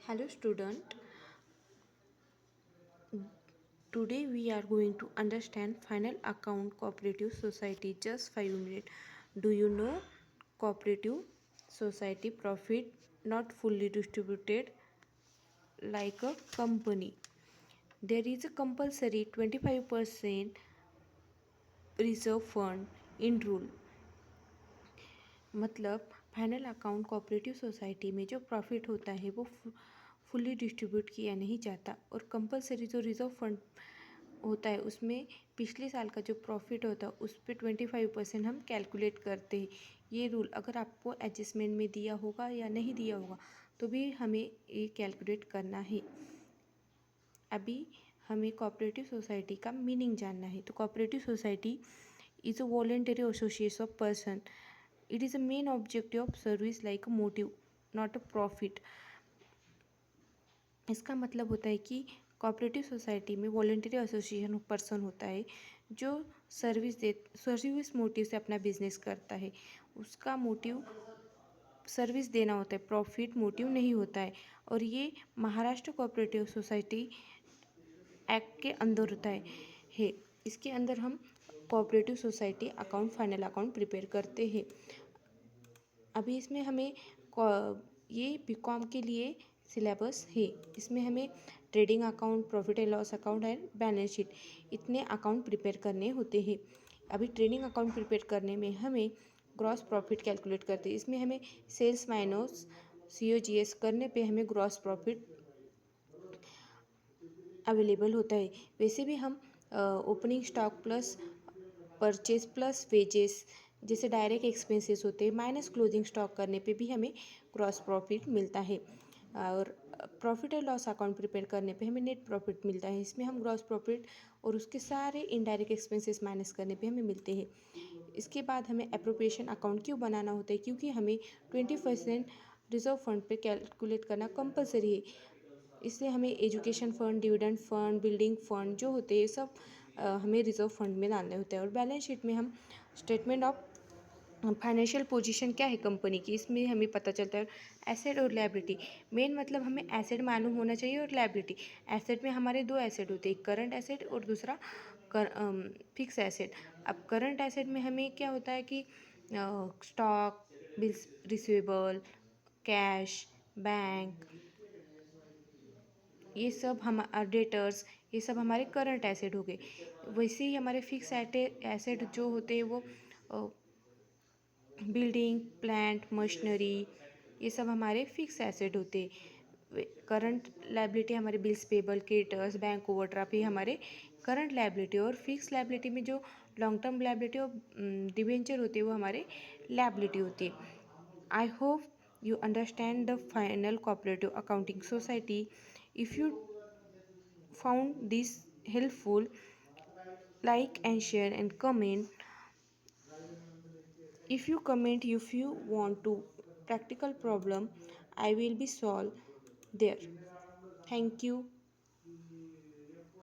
Hello student, today we are going to understand final account cooperative society. Just 5 minutes. Do you know cooperative society profit not fully distributed like a company? There is a compulsory 25% reserve fund in rule. मतलब final account cooperative society में जो profit होता है वो fully distribute किया नहीं जाता और कंपलसरी जो रिजर्व फंड होता है उसमें पिछले साल का जो प्रॉफिट होता है उस पर 25% हम कैलकुलेट करते हैं। ये रूल अगर आपको एडजस्टमेंट में दिया होगा या नहीं दिया होगा तो भी हमें ये कैलकुलेट करना है। अभी हमें कोऑपरेटिव सोसाइटी का मीनिंग जानना है। तो cooperative society is a voluntary association of person. It is a main objective of service like a motive, not a profit. इसका मतलब होता है कि कोऑपरेटिव सोसाइटी में वॉलेंटरी एसोसिएशन ऑफ पर्सन होता है जो सर्विस मोटिव से अपना बिजनेस करता है। उसका मोटिव सर्विस देना होता है, प्रॉफिट मोटिव नहीं होता है। और ये महाराष्ट्र कोऑपरेटिव सोसाइटी एक्ट के अंदर होता है। इसके अंदर हम cooperative society account final account prepare करते हैं। अभी इसमें हमें ये बीकॉम के लिए सिलेबस है। इसमें हमें trading account, profit and loss account and balance sheet इतने अकाउंट प्रिपेयर करने होते हैं। अभी ट्रेडिंग अकाउंट प्रिपेयर करने में हमें ग्रॉस प्रॉफिट कैलकुलेट करते हैं। इसमें हमें सेल्स माइनस COGS करने पे हमें ग्रॉस प्रॉफिट अवेलेबल होता है। वैसे भी हम opening stock plus purchase plus wages जैसे डायरेक्ट एक्सपेंसेस होते हैं माइनस क्लोजिंग स्टॉक करने पे भी हमें ग्रॉस प्रॉफिट मिलता है। और profit and loss account prepare करने पे हमें नेट प्रॉफिट मिलता है। इसमें हम ग्रॉस प्रॉफिट और उसके सारे इनडायरेक्ट एक्सपेंसेस माइनस करने पे हमें मिलते हैं। इसके बाद हमें अप्रोप्रिएशन अकाउंट क्यों बनाना होता है? क्योंकि हमें 20% रिजर्व फंड पे कैलकुलेट करना कंपलसरी है। इसलिए हमें education fund, dividend fund, building fund जो होते हैं सब हमें रिजर्व फंड में डालने होते हैं। और बैलेंस शीट में हम स्टेटमेंट ऑफ फाइनेंशियल पोजीशन क्या है कंपनी की, इसमें हमें पता चलता है। एसेट और लायबिलिटी, मेन मतलब हमें एसेट मालूम होना चाहिए और लायबिलिटी। एसेट में हमारे दो एसेट होते हैं, करंट एसेट और दूसरा फिक्स एसेट। अब करंट एसेट में हमें क्या होता है कि stock, bills receivable, cash, bank, ये सब हम डेटर्स, ये सब हमारे करंट एसेट हो गए। वैसे ही हमारे फिक्स एसेट जो होते हैं वो बिल्डिंग, प्लांट, मशीनरी, ये सब हमारे फिक्स एसेट होते हैं। करंट लायबिलिटी हमारे bills payable, creditors, bank overdraft, ये हमारे करंट लायबिलिटी। और फिक्स लायबिलिटी में जो लॉन्ग टर्म लायबिलिटी और डिबेंचर होती है वो हमारे लायबिलिटी होती है। I hope you understand the final cooperative accounting society. If you found this helpful, like and share and comment. If you comment, if you want to practical problem, I will be solve there. Thank you.